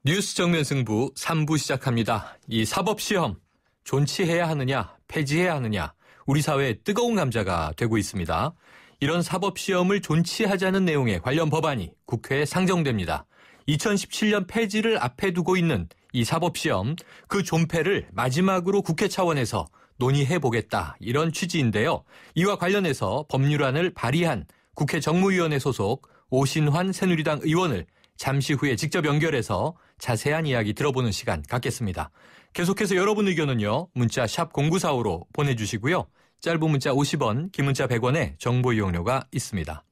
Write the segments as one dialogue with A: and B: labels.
A: 뉴스 정면 승부 3부 시작합니다. 이 사법시험 존치해야 하느냐 폐지해야 하느냐 우리 사회의 뜨거운 감자가 되고 있습니다. 이런 사법시험을 존치하자는 내용의 관련 법안이 국회에 상정됩니다. 2017년 폐지를 앞에 두고 있는 이 사법시험 그 존폐를 마지막으로 국회 차원에서 논의해보겠다 이런 취지인데요. 이와 관련해서 법률안을 발의한 국회 정무위원회 소속 오신환 새누리당 의원을 잠시 후에 직접 연결해서 자세한 이야기 들어보는 시간 갖겠습니다. 계속해서 여러분 의견은요. 문자 샵 0945로 보내주시고요. 짧은 문자 50원, 긴 문자 100원의 정보 이용료가 있습니다.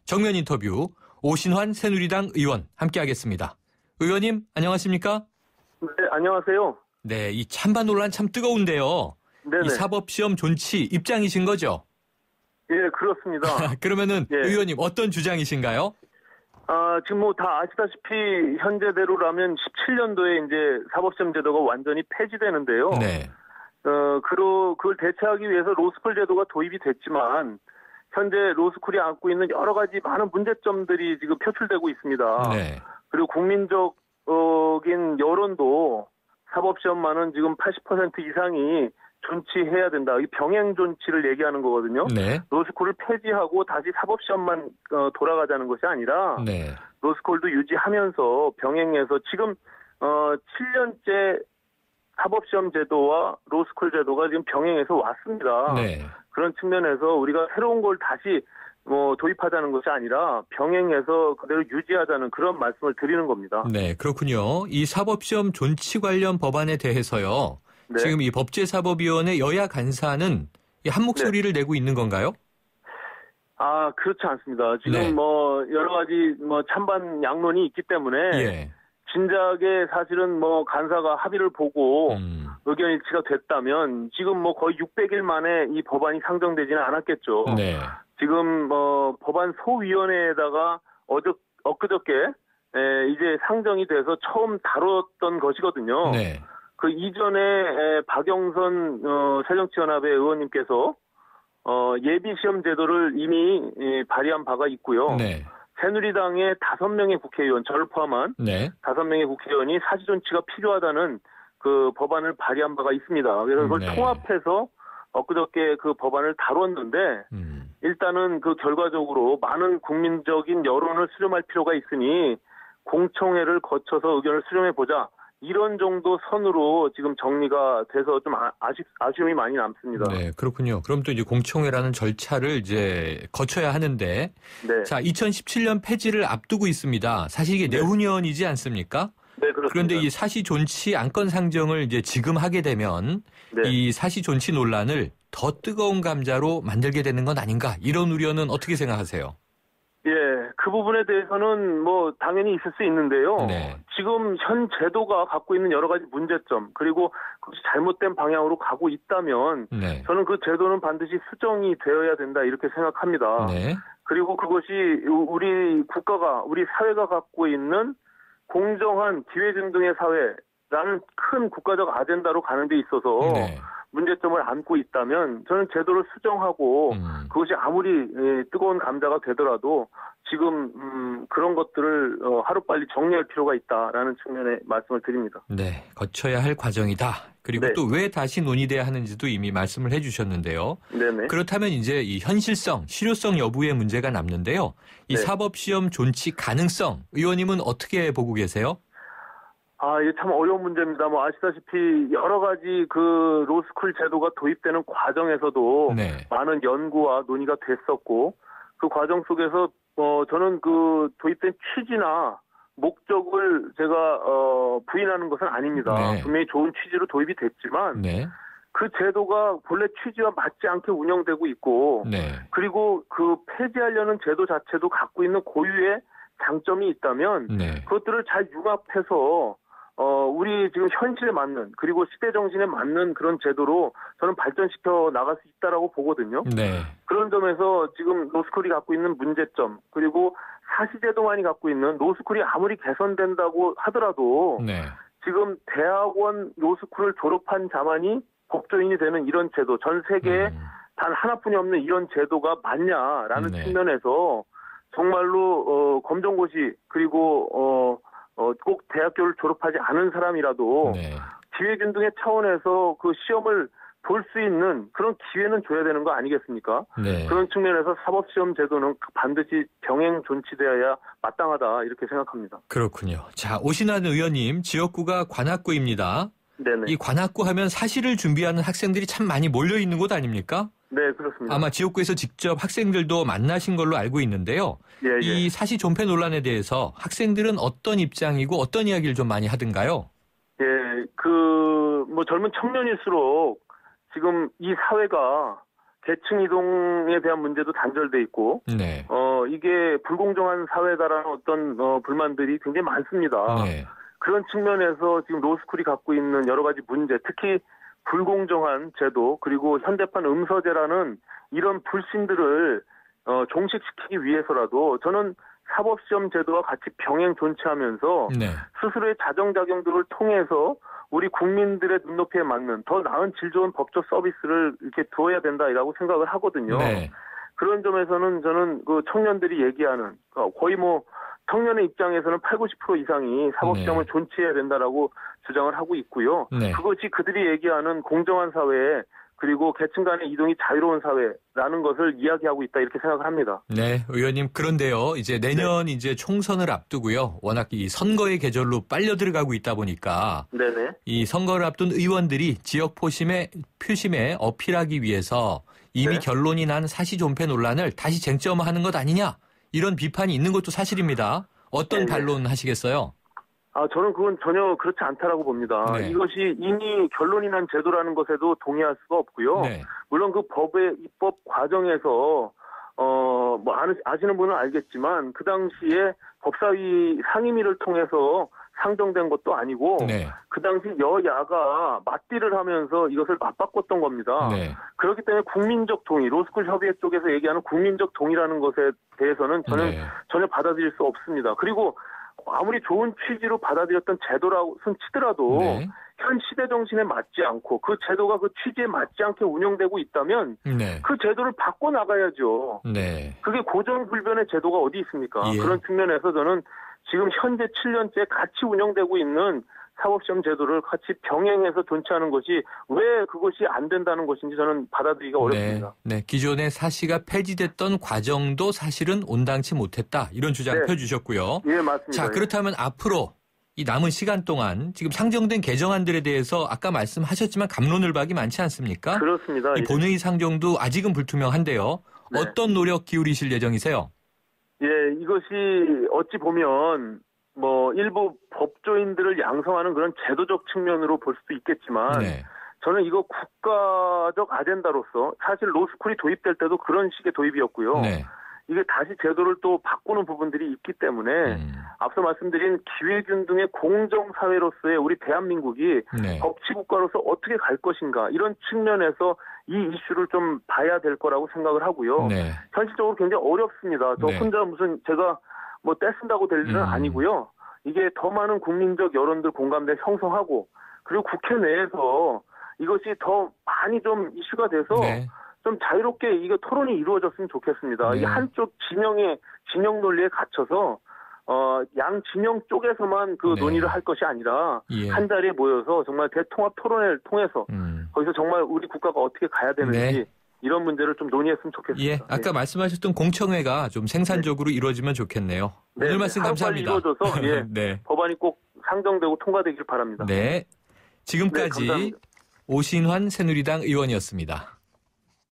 A: 정면 인터뷰 오신환 새누리당 의원 함께하겠습니다. 의원님 안녕하십니까?
B: 네, 안녕하세요.
A: 네, 이 찬반 논란 참 뜨거운데요.
B: 네네.
A: 이 사법시험 존치 입장이신 거죠?
B: 예, 그렇습니다.
A: 그러면은
B: 예.
A: 의원님 어떤 주장이신가요?
B: 지금 뭐 다 아시다시피 현재대로라면 17년도에 이제 사법시험 제도가 완전히 폐지되는데요.
A: 네.
B: 그걸 대체하기 위해서 로스쿨 제도가 도입이 됐지만 현재 로스쿨이 안고 있는 여러 가지 많은 문제점들이 지금 표출되고 있습니다.
A: 네.
B: 그리고 국민적인 여론도 사법시험만은 지금 80% 이상이 존치해야 된다. 이 병행 존치를 얘기하는 거거든요.
A: 네.
B: 로스쿨을 폐지하고 다시 사법시험만 돌아가자는 것이 아니라
A: 네.
B: 로스쿨도 유지하면서 병행해서 지금 7년째 사법시험 제도와 로스쿨 제도가 지금 병행해서 왔습니다.
A: 네.
B: 그런 측면에서 우리가 새로운 걸 다시 도입하자는 것이 아니라 병행해서 그대로 유지하자는 그런 말씀을 드리는 겁니다.
A: 네, 그렇군요. 이 사법시험 존치 관련 법안에 대해서요.
B: 네.
A: 지금 이 법제사법위원회 여야 간사는 한 목소리를 내고 있는 건가요?
B: 그렇지 않습니다. 지금
A: 네.
B: 여러 가지 찬반 양론이 있기 때문에
A: 예.
B: 진작에 사실은 간사가 합의를 보고 의견 일치가 됐다면 지금 거의 600일 만에 이 법안이 상정되지는 않았겠죠.
A: 네.
B: 지금 법안 소위원회에다가 엊그저께 이제 상정이 돼서 처음 다뤘던 것이거든요.
A: 네.
B: 그 이전에 박영선 새정치연합의 의원님께서 예비시험 제도를 이미 발의한 바가 있고요.
A: 네.
B: 새누리당의 5명의 국회의원, 저를 포함한
A: 네.
B: 5명의 국회의원이 사시존치가 필요하다는 그 법안을 발의한 바가 있습니다. 그래서 그걸
A: 네.
B: 통합해서 엊그저께 그 법안을 다뤘는데 일단은 그 결과적으로 많은 국민적인 여론을 수렴할 필요가 있으니 공청회를 거쳐서 의견을 수렴해보자. 이런 정도 선으로 지금 정리가 돼서 좀 아쉬움이 많이 남습니다.
A: 네, 그렇군요. 그럼 또 이제 공청회라는 절차를 이제 거쳐야 하는데,
B: 네.
A: 자, 2017년 폐지를 앞두고 있습니다. 사실 이게 내후년이지 않습니까?
B: 네, 그렇습니다.
A: 그런데 이 사시 존치 안건 상정을 이제 지금 하게 되면
B: 네.
A: 이 사시 존치 논란을 더 뜨거운 감자로 만들게 되는 건 아닌가? 이런 우려는 어떻게 생각하세요?
B: 예, 그 부분에 대해서는 당연히 있을 수 있는데요.
A: 네.
B: 지금 현 제도가 갖고 있는 여러 가지 문제점, 그리고 그것이 잘못된 방향으로 가고 있다면,
A: 네.
B: 저는 그 제도는 반드시 수정이 되어야 된다, 이렇게 생각합니다.
A: 네.
B: 그리고 그것이 우리 사회가 갖고 있는 공정한 기회등등의 사회라는 큰 국가적 아젠다로 가는 데 있어서,
A: 네.
B: 문제점을 안고 있다면 저는 제도를 수정하고 그것이 아무리 뜨거운 감자가 되더라도 지금 그런 것들을 하루빨리 정리할 필요가 있다라는 측면의 말씀을 드립니다.
A: 네, 거쳐야 할 과정이다. 그리고
B: 네.
A: 또 왜 다시 논의돼야 하는지도 이미 말씀을 해주셨는데요.
B: 네네.
A: 그렇다면 이제 이 현실성, 실효성 여부의 문제가 남는데요. 이
B: 네.
A: 사법시험 존치 가능성, 의원님은 어떻게 보고 계세요?
B: 이게 참 어려운 문제입니다. 아시다시피 여러 가지 그 로스쿨 제도가 도입되는 과정에서도
A: 네.
B: 많은 연구와 논의가 됐었고 그 과정 속에서 저는 그 도입된 취지나 목적을 제가 부인하는 것은 아닙니다.
A: 네.
B: 분명히 좋은 취지로 도입이 됐지만
A: 네.
B: 그 제도가 본래 취지와 맞지 않게 운영되고 있고
A: 네.
B: 그리고 그 폐지하려는 제도 자체도 갖고 있는 고유의 장점이 있다면
A: 네.
B: 그것들을 잘 융합해서 우리 지금 현실에 맞는 그리고 시대 정신에 맞는 그런 제도로 저는 발전시켜 나갈 수 있다라고 보거든요.
A: 네.
B: 그런 점에서 지금 로스쿨이 갖고 있는 문제점 그리고 사시제도만이 갖고 있는 로스쿨이 아무리 개선된다고 하더라도
A: 네.
B: 지금 대학원 로스쿨을 졸업한 자만이 법조인이 되는 이런 제도 전 세계에 단 하나뿐이 없는 이런 제도가 맞냐라는
A: 네.
B: 측면에서 정말로 검정고시 그리고 꼭 대학교를 졸업하지 않은 사람이라도
A: 네.
B: 기회균등의 차원에서 그 시험을 볼 수 있는 그런 기회는 줘야 되는 거 아니겠습니까?
A: 네.
B: 그런 측면에서 사법시험 제도는 반드시 병행 존치되어야 마땅하다 이렇게 생각합니다.
A: 그렇군요. 자, 오신환 의원님, 지역구가 관악구입니다.
B: 네네.
A: 이 관악구 하면 사시를 준비하는 학생들이 참 많이 몰려 있는 곳 아닙니까?
B: 네, 그렇습니다.
A: 아마 지역구에서 직접 학생들도 만나신 걸로 알고 있는데요.
B: 예,
A: 이 사시 존폐 논란에 대해서 학생들은 어떤 입장이고 어떤 이야기를 좀 많이 하던가요?
B: 예, 젊은 청년일수록 지금 이 사회가 계층 이동에 대한 문제도 단절돼 있고,
A: 네.
B: 이게 불공정한 사회다라는 어떤 불만들이 굉장히 많습니다.
A: 네.
B: 그런 측면에서 지금 로스쿨이 갖고 있는 여러 가지 문제, 특히 불공정한 제도 그리고 현대판 음서제라는 이런 불신들을 종식시키기 위해서라도 저는 사법시험 제도와 같이 병행 존치하면서
A: 네.
B: 스스로의 자정작용들을 통해서 우리 국민들의 눈높이에 맞는 더 나은 질 좋은 법적 서비스를 이렇게 두어야 된다라고 생각을 하거든요.
A: 네.
B: 그런 점에서는 저는 그 청년들이 얘기하는 거의 청년의 입장에서는 80, 90% 이상이 사법시험을
A: 네.
B: 존치해야 된다라고 주장을 하고 있고요.
A: 네.
B: 그것이 그들이 얘기하는 공정한 사회 그리고 계층 간의 이동이 자유로운 사회라는 것을 이야기하고 있다 이렇게 생각을 합니다.
A: 네, 의원님. 그런데요, 이제 내년 이제 총선을 앞두고요. 워낙 이 선거의 계절로 빨려 들어가고 있다 보니까
B: 네네.
A: 이 선거를 앞둔 의원들이 지역 표심에 어필하기 위해서 이미
B: 네.
A: 결론이 난 사시 존폐 논란을 다시 쟁점화하는 것 아니냐 이런 비판이 있는 것도 사실입니다. 어떤
B: 네.
A: 반론 하시겠어요?
B: 저는 그건 전혀 그렇지 않다라고 봅니다.
A: 네.
B: 이것이 이미 결론이 난 제도라는 것에도 동의할 수가 없고요.
A: 네.
B: 물론 그 법의 입법 과정에서 아시는 분은 알겠지만 그 당시에 법사위 상임위를 통해서 상정된 것도 아니고
A: 네.
B: 그 당시 여야가 맞딜을 하면서 이것을 맞바꿨던 겁니다.
A: 네.
B: 그렇기 때문에 국민적 동의, 로스쿨 협의회 쪽에서 얘기하는 국민적 동의라는 것에 대해서는 저는
A: 네.
B: 전혀 받아들일 수 없습니다. 그리고 아무리 좋은 취지로 받아들였던 제도라고 치더라도
A: 네.
B: 현 시대 정신에 맞지 않고 그 제도가 그 취지에 맞지 않게 운영되고 있다면
A: 네.
B: 그 제도를 바꿔나가야죠.
A: 네.
B: 그게 고정불변의 제도가 어디 있습니까?
A: 예.
B: 그런 측면에서 저는 지금 현재 7년째 같이 운영되고 있는 사법시험 제도를 같이 병행해서 존치하는 것이 왜 그것이 안 된다는 것인지 저는 받아들이기가 어렵습니다.
A: 네. 기존에 사시가 폐지됐던 과정도 사실은 온당치 못했다. 이런 주장
B: 네.
A: 펴주셨고요.
B: 예, 맞습니다.
A: 자, 그렇다면 앞으로 이 남은 시간 동안 지금 상정된 개정안들에 대해서 아까 말씀하셨지만 갑론을박이 많지 않습니까?
B: 그렇습니다.
A: 이 본회의 상정도 아직은 불투명한데요.
B: 네.
A: 어떤 노력 기울이실 예정이세요?
B: 예, 이것이 어찌 보면 일부 법조인들을 양성하는 그런 제도적 측면으로 볼 수도 있겠지만
A: 네.
B: 저는 이거 국가적 아젠다로서 사실 로스쿨이 도입될 때도 그런 식의 도입이었고요.
A: 네.
B: 이게 다시 제도를 또 바꾸는 부분들이 있기 때문에 앞서 말씀드린 기회균등의 공정사회로서의 우리 대한민국이
A: 네.
B: 법치국가로서 어떻게 갈 것인가 이런 측면에서 이 이슈를 좀 봐야 될 거라고 생각을 하고요.
A: 네.
B: 현실적으로 굉장히 어렵습니다. 저
A: 네.
B: 혼자 무슨 제가 떼쓴다고 될 일은 아니고요. 이게 더 많은 국민적 여론들 공감대 형성하고 그리고 국회 내에서 이것이 더 많이 좀 이슈가 돼서
A: 네.
B: 좀 자유롭게 이게 토론이 이루어졌으면 좋겠습니다.
A: 네.
B: 이게 한쪽 진영 논리에 갇혀서 양 진영 쪽에서만 그
A: 네.
B: 논의를 할 것이 아니라
A: 예.
B: 한 자리에 모여서 정말 대통합 토론회를 통해서 거기서 정말 우리 국가가 어떻게 가야 되는지
A: 네.
B: 이런 문제를 좀 논의했으면 좋겠습니다.
A: 예, 아까 말씀하셨던 공청회가 좀 생산적으로 이루어지면 좋겠네요.
B: 네.
A: 오늘 말씀 감사합니다.
B: 이루어져서
A: 네.
B: 법안이 꼭 상정되고 통과되길 바랍니다.
A: 네. 지금까지
B: 네, 감사합니다.
A: 오신환 새누리당 의원이었습니다.